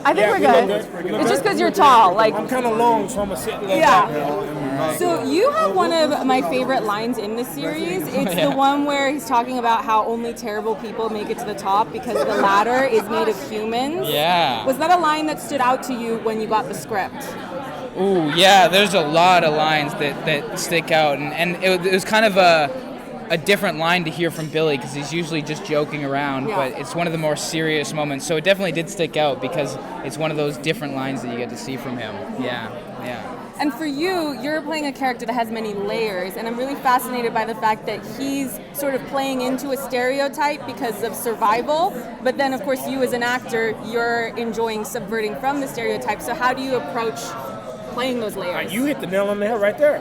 I think we're good. It's just because you're tall. Like I'm kind of long, so I'm gonna sit a little back. So you have one of my favorite lines in the series. It's the one where he's talking about how only terrible people make it to the top because the ladder is made of humans. Yeah. Was that a line that stood out to you when you got the script? Ooh, yeah. There's a lot of lines that stick out, and it was kind of a different line to hear from Billy because he's usually just joking around, but it's one of the more serious moments. So it definitely did stick out because it's one of those different lines that you get to see from him. Yeah. And for you, you're playing a character that has many layers, and I'm really fascinated by the fact that he's sort of playing into a stereotype because of survival, but then, of course, you as an actor, you're enjoying subverting from the stereotype. So how do you approach playing those layers? You hit the nail on the head right there.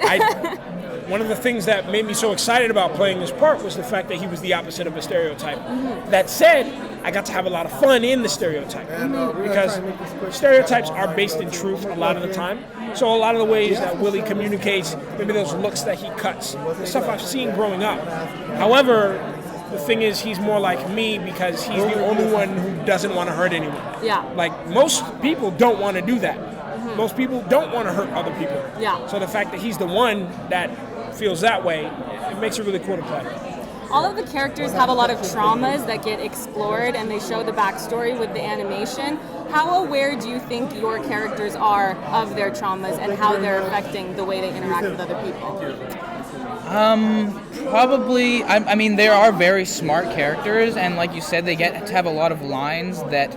One of the things that made me so excited about playing this part was the fact that he was the opposite of a stereotype. That said, I got to have a lot of fun in the stereotype because stereotypes are based in truth a lot of the time. So a lot of the ways that Willie communicates, maybe those looks that he cuts, the stuff I've seen growing up. However, the thing is, he's more like me because he's the only one who doesn't want to hurt anyone. Yeah. Like, most people don't want to do that. Most people don't want to hurt other people. Yeah. So the fact that he's the one that feels that way, it makes it really cool to play. All of the characters have a lot of traumas that get explored, and they show the backstory with the animation. How aware do you think your characters are of their traumas and how they're affecting the way they interact with other people? Probably, I mean, there are very smart characters, and like you said, they get to have a lot of lines that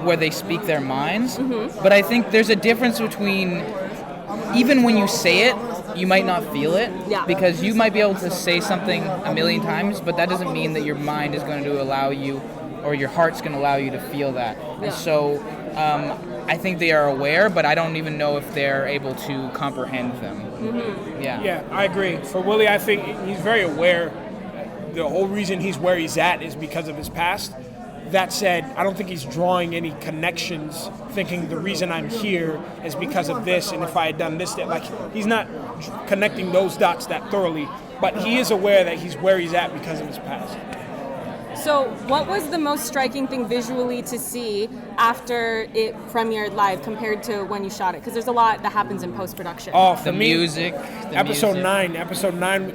where they speak their minds. But I think there's a difference between, even when you say it, you might not feel it, because you might be able to say something a million times, but that doesn't mean that your mind is going to allow you, or your heart's going to allow you to feel that. And so I think they are aware, but I don't even know if they're able to comprehend them. Yeah, I agree. For Willie, I think he's very aware. The whole reason he's where he's at is because of his past. That said, I don't think he's drawing any connections, thinking the reason I'm here is because of this, and if I had done this, that, like, he's not connecting those dots that thoroughly, but he is aware that he's where he's at because of his past. So what was the most striking thing visually to see after it premiered live compared to when you shot it? Because there's a lot that happens in post-production. Oh, for The me, music. Episode 9,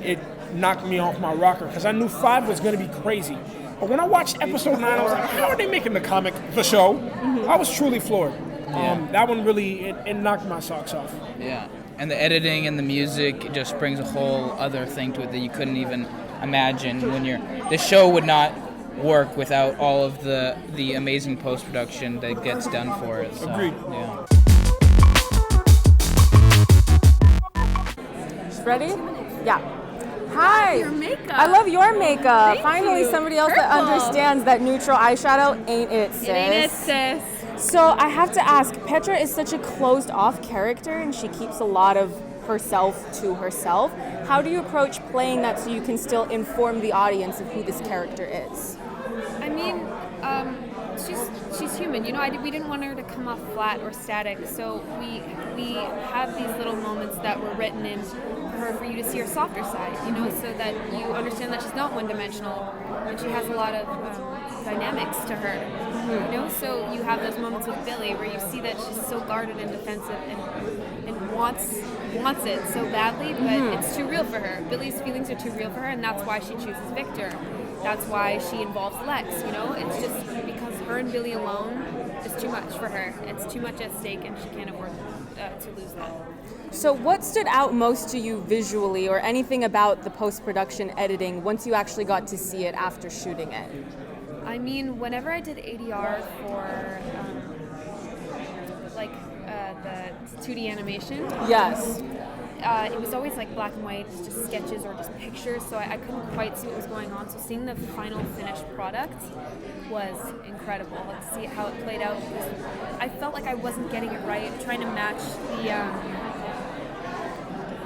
it knocked me off my rocker because I knew 5 was going to be crazy. But when I watched episode 9, I was like, how are they making the show? I was truly floored. That one really, it knocked my socks off. Yeah, and the editing and the music just brings a whole other thing to it that you couldn't even imagine the show would not work without all of the amazing post-production that gets done for it. So, Agreed. Yeah. Ready? Yeah. Hi. Your makeup. I love your makeup. Thank Finally, you. somebody else that Purple. understands that neutral eyeshadow ain't it, sis. It ain't it, sis. So I have to ask, Petra is such a closed-off character, and she keeps a lot of herself to herself. How do you approach playing that so you can still inform the audience of who this character is? I mean, she's human. You know, we didn't want her to come off flat or static, so we have these little moments that were written in for you to see her softer side, you know, so that you understand that she's not one-dimensional and she has a lot of dynamics to her, you know. So you have those moments with Billy where you see that she's so guarded and defensive and wants it so badly, but it's too real for her. Billy's feelings are too real for her, and that's why she chooses Victor. That's why she involves Lex, you know. It's just because her and Billy alone is too much for her. It's too much at stake, and she can't afford to lose that. So what stood out most to you visually, or anything about the post-production editing once you actually got to see it after shooting it? I mean, whenever I did ADR for the 2D animation, Yes. it was always like black and white, just sketches or just pictures, so I couldn't quite see what was going on. So seeing the final finished product was incredible. Let's see how it played out. I felt like I wasn't getting it right, trying to match the.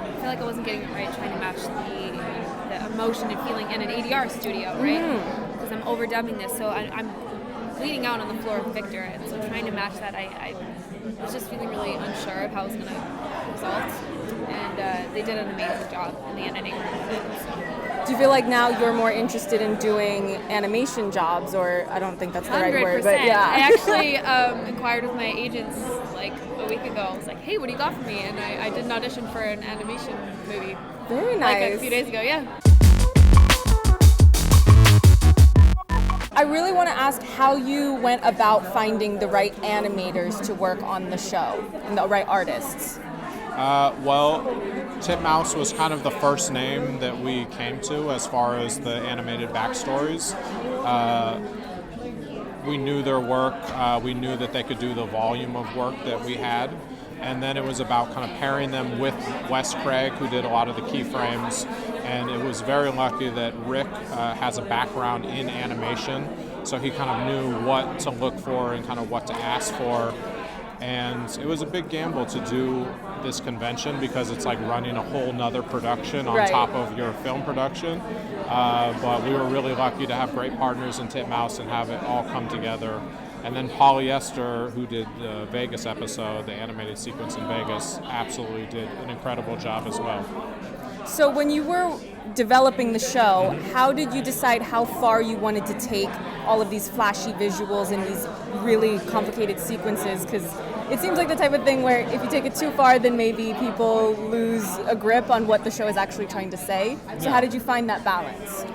I feel like I wasn't getting it right, trying to match the emotion and feeling in an ADR studio, right? Because I'm overdubbing this, so I'm bleeding out on the floor with Victor, and so trying to match that, I was just feeling really unsure of how it was going to result. and they did an amazing job in the editing room. Do you feel like now you're more interested in doing animation jobs, or I don't think that's the right 100%. word, but yeah. I actually inquired with my agents like a week ago. I was like, hey, what do you got for me? And I did an audition for an animation movie. Very nice. Like a few days ago, yeah. I really want to ask how you went about finding the right animators to work on the show and the right artists. Well, Titmouse was kind of the first name that we came to as far as the animated backstories. We knew their work. We knew that they could do the volume of work that we had. And then it was about kind of pairing them with Wes Craig, who did a lot of the keyframes. And it was very lucky that Rick has a background in animation, so he kind of knew what to look for and kind of what to ask for. And it was a big gamble to do this convention because it's like running a whole nother production on top of your film production. But we were really lucky to have great partners in Titmouse and have it all come together. And then Polyester, who did the Vegas episode, the animated sequence in Vegas, absolutely did an incredible job as well. So when you were developing the show, how did you decide how far you wanted to take all of these flashy visuals and these really complicated sequences? Because it seems like the type of thing where if you take it too far, then maybe people lose a grip on what the show is actually trying to say. So how did you find that balance?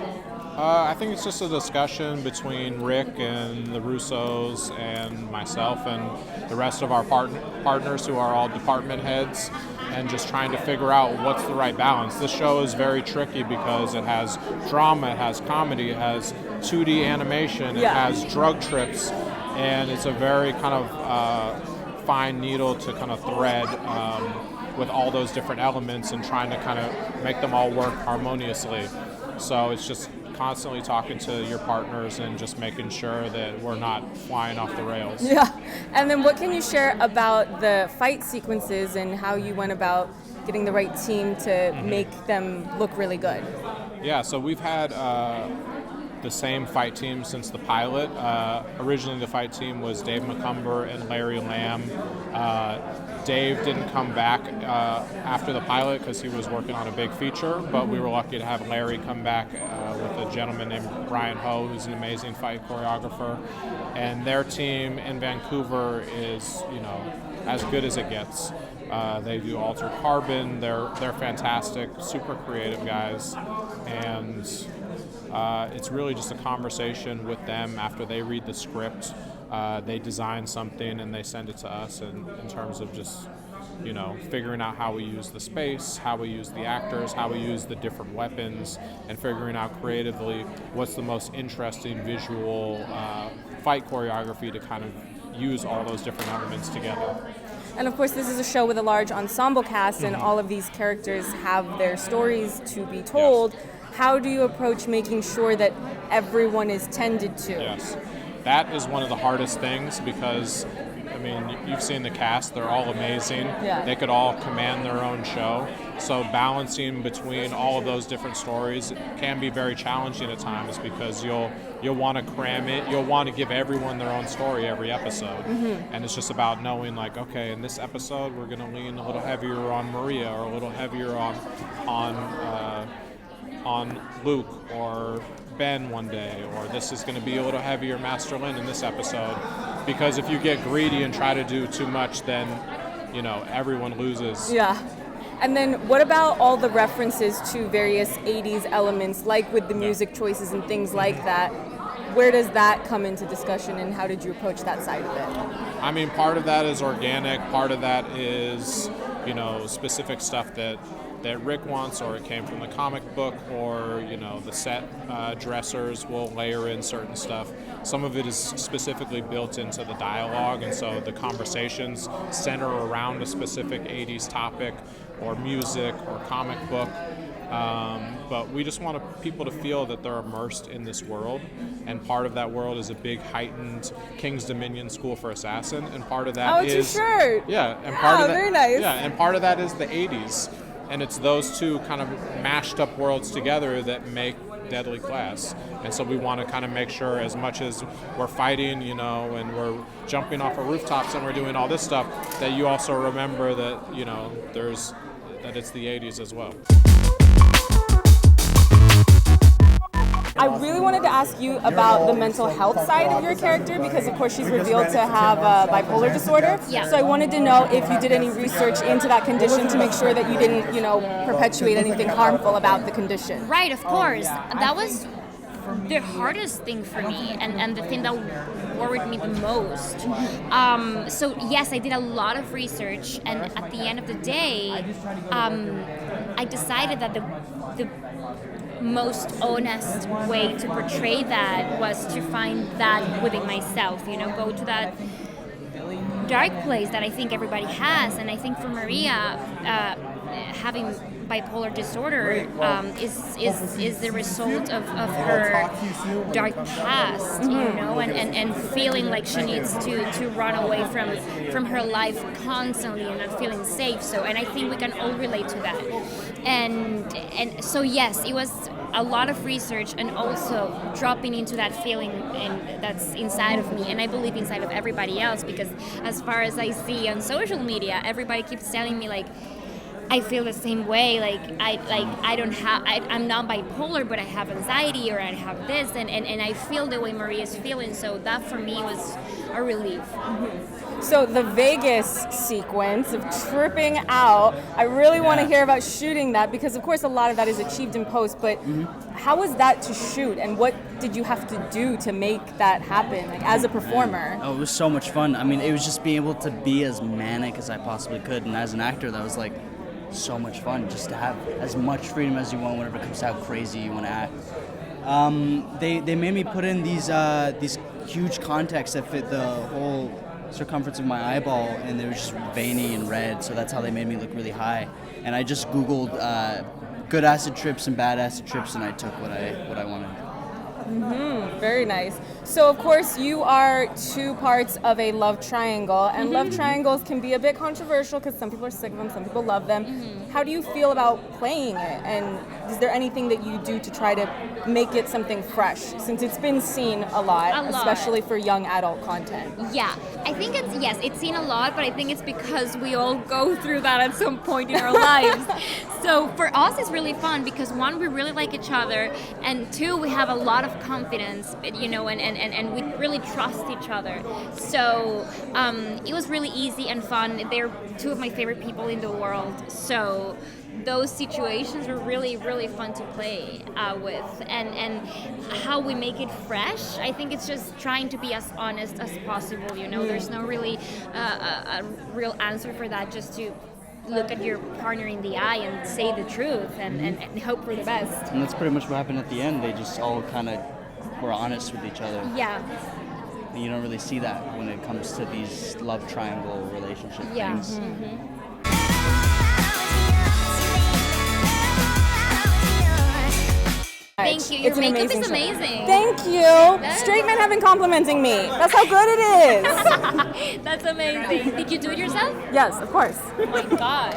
I think it's just a discussion between Rick and the Russos and myself and the rest of our partners who are all department heads, and just trying to figure out what's the right balance. This show is very tricky because it has drama, it has comedy, it has 2D animation, it has drug trips, and it's a very kind of fine needle to kind of thread with all those different elements and trying to kind of make them all work harmoniously. So it's just constantly talking to your partners and just making sure that we're not flying off the rails. Yeah. And then what can you share about the fight sequences and how you went about getting the right team to make them look really good? Yeah, so we've had the same fight team since the pilot. Originally the fight team was Dave McCumber and Larry Lamb. Dave didn't come back after the pilot because he was working on a big feature, but we were lucky to have Larry come back with a gentleman named Brian Ho, who's an amazing fight choreographer. And their team in Vancouver is, as good as it gets. They do Altered Carbon. They're fantastic, super creative guys, and it's really just a conversation with them after they read the script. They design something and they send it to us in terms of just, figuring out how we use the space, how we use the actors, how we use the different weapons, and figuring out creatively what's the most interesting visual fight choreography to kind of use all those different elements together. And of course, this is a show with a large ensemble cast, and all of these characters have their stories to be told. Yes. How do you approach making sure that everyone is tended to? Yes. That is one of the hardest things because, you've seen the cast, they're all amazing. Yeah. They could all command their own show. So balancing between all of those different stories can be very challenging at times because you'll want to cram it, you'll want to give everyone their own story every episode. And it's just about knowing okay, in this episode we're going to lean a little heavier on Maria or a little heavier on Luke or Ben one day, or this is going to be a little heavier Master Lin in this episode, because if you get greedy and try to do too much, then everyone loses. Yeah. And then what about all the references to various 80s elements, like with the music choices and things like that? Where does that come into discussion, and how did you approach that side of it? Part of that is organic, part of that is specific stuff that Rick wants, or it came from the comic book, or the set dressers will layer in certain stuff. Some of it is specifically built into the dialogue, and so the conversations center around a specific 80s topic or music or comic book. But we just want people to feel that they're immersed in this world, and part of that world is a big heightened King's Dominion School for Assassin, and part of that is it's your shirt. Yeah, and part of that, very nice. Yeah, and part of that is the 80s. And it's those two kind of mashed up worlds together that make Deadly Class. And so we want to kind of make sure, as much as we're fighting, and we're jumping off of rooftops and we're doing all this stuff, that you also remember that, there's that it's the 80s as well. I really wanted to ask you about the mental health side of your character because, of course, she's revealed to have bipolar disorder. Yeah. So I wanted to know if you did any research into that condition to make sure that you didn't, perpetuate anything harmful about the condition. Right, of course. That was the hardest thing for me and the thing that worried me the most. So yes, I did a lot of research, and at the end of the day, I decided that the most honest way to portray that was to find that within myself, go to that dark place that I think everybody has. And I think for Maria, having bipolar disorder is the result of her dark past, and feeling like she needs to run away from her life constantly and not feeling safe. And I think we can all relate to that. And so yes, it was a lot of research and also dropping into that feeling that's inside of me, and I believe inside of everybody else, because as far as I see on social media, everybody keeps telling me like, I feel the same way, I'm not bipolar, but I have anxiety, or I have this, and I feel the way Maria's feeling, so that for me was a relief. Mm-hmm. So the Vegas sequence of tripping out, I really want to hear about shooting that, because of course a lot of that is achieved in post, but how was that to shoot, and what did you have to do to make that happen, as a performer? Oh, it was so much fun. I mean, it was just being able to be as manic as I possibly could, and as an actor, that was so much fun, just to have as much freedom as you want whenever it comes to how crazy you want to act. They made me put in these huge contacts that fit the whole circumference of my eyeball, and they were just veiny and red, so that's how they made me look really high. And I just Googled good acid trips and bad acid trips, and I took what I wanted. Mm-hmm. Very nice. So, of course, you are two parts of a love triangle, and love triangles can be a bit controversial because some people are sick of them, some people love them. How do you feel about playing it, and is there anything that you do to try to make it something fresh, since it's been seen a lot, especially for young adult content? Yeah, I think it's seen a lot, but I think it's because we all go through that at some point in our lives. So for us, it's really fun because one, we really like each other, and two, we have a lot of confidence, and we really trust each other. So it was really easy and fun. They're two of my favorite people in the world. So those situations were really, really fun to play with. And how we make it fresh, I think it's just trying to be as honest as possible. There's no really a real answer for that, just to look at your partner in the eye and say the truth and hope for the best. And that's pretty much what happened at the end. They just all kind of were honest with each other. Yeah. And you don't really see that when it comes to these love triangle relationship things. Mm-hmm. Thank you. Your makeup is amazing. Thank you. Straight men have been complimenting me. That's how good it is. That's amazing. Did you do it yourself? Yes, of course. Oh my God.